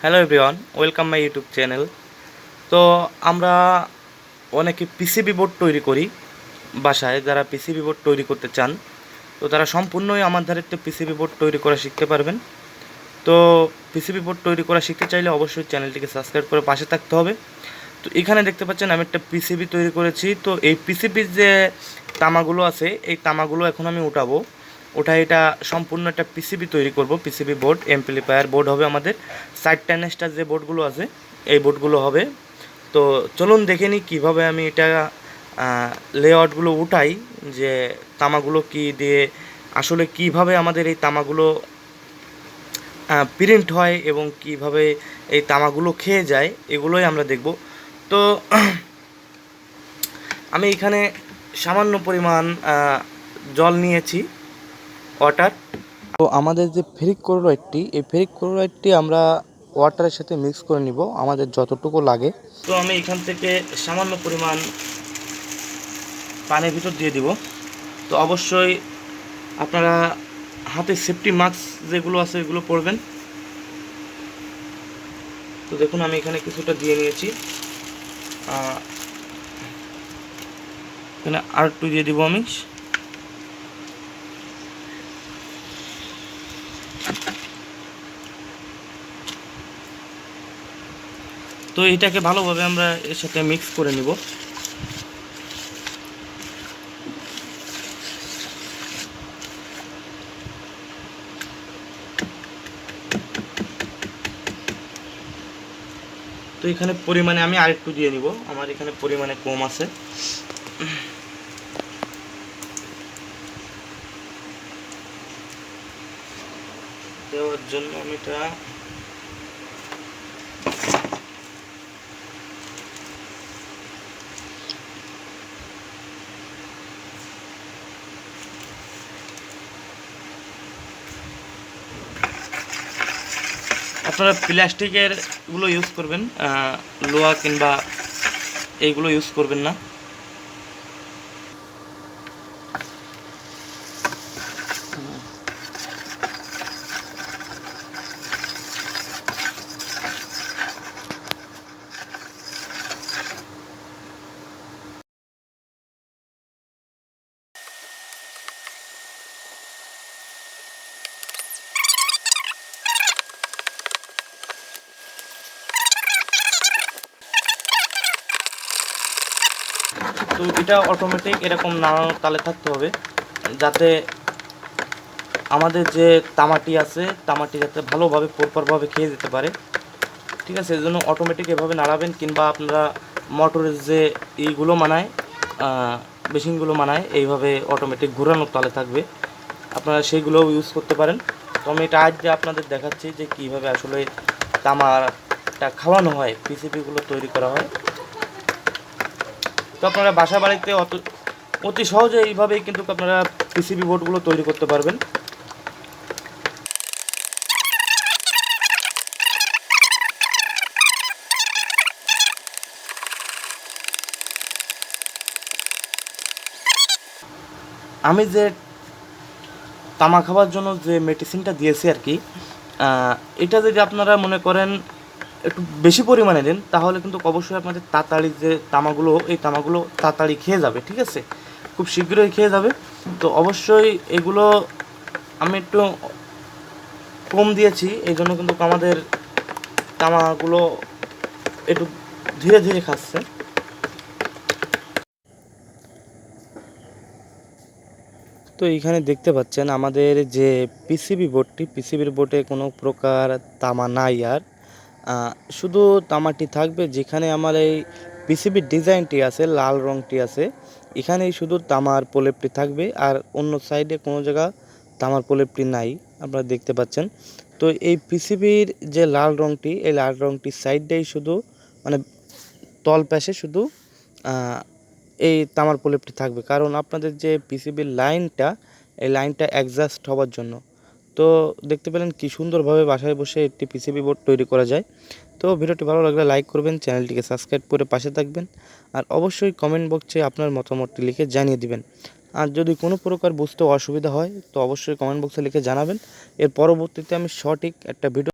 Hello everyone, welcome my YouTube channel. তো আমরা অনেকে পিসিবি বোর্ড তৈরি করি বাসায়। যারা পিসিবি বোর্ড তৈরি করতে চান, তো তারা সম্পূর্ণই আমার ধারে একটা পিসিবি বোর্ড তৈরি করা শিখতে পারবেন। তো পিসিবি বোর্ড তৈরি করা শিখতে চাইলে অবশ্যই চ্যানেলটিকে সাবস্ক্রাইব করে পাশে থাকতে হবে। তো এখানে দেখতে পাচ্ছেন আমি একটা পিসিবি তৈরি করেছি। তো এই পিসিবির যে তামাগুলো আছে, এই তামাগুলো এখন আমি উঠাবো। এটা সম্পূর্ণ একটা পিসিবি তৈরি করব। পিসিবি বোর্ড, এমপ্লিফায়ার বোর্ড হবে আমাদের। সাইড টেনেস্টার যে বোর্ডগুলো আছে, এই বোর্ডগুলো হবে। তো চলুন দেখে নিই কীভাবে আমি এটা লেআউটগুলো উঠাই, যে তামাগুলো কি দিয়ে আসলে কিভাবে আমাদের এই তামাগুলো প্রিন্ট হয় এবং কিভাবে এই তামাগুলো খেয়ে যায়, এগুলোই আমরা দেখব। তো আমি এখানে সামান্য পরিমাণ জল নিয়েছি, ওয়াটার। তো আমাদের যে ফেরিক ক্লোরাইডটি, এই ফেরিক ক্লোরাইডটি আমরা ওয়াটারের সাথে মিক্স করে নিব আমাদের যতটুকু লাগে। তো আমি এখান থেকে সামান্য পরিমাণ পানির ভিতর দিয়ে দিব। তো অবশ্যই আপনারা হাতে সেফটি মাস্ক যেগুলো আছে এগুলো পরবেন। তো দেখুন আমি এখানে কিছুটা দিয়ে নিয়েছি, এখানে আর একটু দিয়ে দিব আমি। তো এটাকে ভালোভাবে আমরা এর সাথে মিক্স করে নিব। তো এখানে পরিমাণে আমি আরেকটু দিয়ে নিব, আমার এখানে পরিমাণে কম আছে। দেওয়ার জন্য আমি এটা আপনারা প্লাস্টিকের গুলো ইউজ করবেন, লোহা কিংবা এইগুলো ইউজ করবেন না। তো এটা অটোমেটিক এরকম নাড়ানোর তালে থাকতে হবে, যাতে আমাদের যে তামাটি আছে, তামাটি যাতে ভালোভাবে প্রপারভাবে খেয়ে যেতে পারে। ঠিক আছে, এই জন্য অটোমেটিক এভাবে নাড়াবেন, কিংবা আপনারা মোটরের যে এইগুলো মানায়, মেশিনগুলো মানায়, এইভাবে অটোমেটিক ঘোরানোর তালে থাকবে, আপনারা সেইগুলোও ইউজ করতে পারেন। তো আমি এটা আজ আপনাদের দেখাচ্ছি যে কীভাবে আসলে তামাটা খাওয়ানো হয়, পিসিবিগুলো তৈরি করা হয়। তো আপনারা বাসা বাড়িতে অতি সহজে এইভাবেই কিন্তু আপনারা পিসিবি বোর্ডগুলো তৈরি করতে পারবেন। আমি যে তামা খাওয়ার জন্য যে মেডিসিনটা দিয়েছি আর কি, এটা যদি আপনারা মনে করেন একটু বেশি পরিমাণে দেন, তাহলে কিন্তু অবশ্যই আপনাদের তাড়াতাড়ি যে তামাগুলো, এই তামাগুলো তাড়াতাড়ি খেয়ে যাবে। ঠিক আছে, খুব শীঘ্রই খেয়ে যাবে। তো অবশ্যই এগুলো আমি একটু কম দিয়েছি, এই জন্য কিন্তু আমাদের তামাগুলো একটু ধীরে ধীরে খাচ্ছে। তো এইখানে দেখতে পাচ্ছেন আমাদের যে পিসিবি বোর্ডটি, পিসিবির বোর্ডে কোনো প্রকার তামা নাই আর, শুধু তামাটি থাকবে যেখানে আমার এই পিসিবির ডিজাইনটি আছে, লাল রঙটি আছে, এখানেই শুধু তামার প্রলেপটি থাকবে, আর অন্য সাইডে কোনো জায়গা তামার প্রলেপটি নাই, আপনারা দেখতে পাচ্ছেন। তো এই পিসিবির যে লাল রঙটি, এই লাল রঙটির সাইডটাই শুধু, মানে তল পাশে শুধু এই তামার প্রলেপটি থাকবে, কারণ আপনাদের যে পিসিবির লাইনটা, এই লাইনটা অ্যাডজাস্ট হওয়ার জন্য। তো দেখতে পেলেন কি সুন্দরভাবে বাসায় বসে একটি পিসিবি বোর্ড তৈরি করা যায়। তো ভিডিওটি ভালো লাগলে লাইক করবেন, চ্যানেলটিকে সাবস্ক্রাইব করে পাশে থাকবেন, আর অবশ্যই কমেন্ট বক্সে আপনার মতামতটি লিখে জানিয়ে দিবেন। আর যদি কোনো প্রকার বুঝতে অসুবিধা হয়, তো অবশ্যই কমেন্ট বক্সে লিখে জানাবেন। এর পরবর্তীতে আমি সঠিক একটা ভিডিও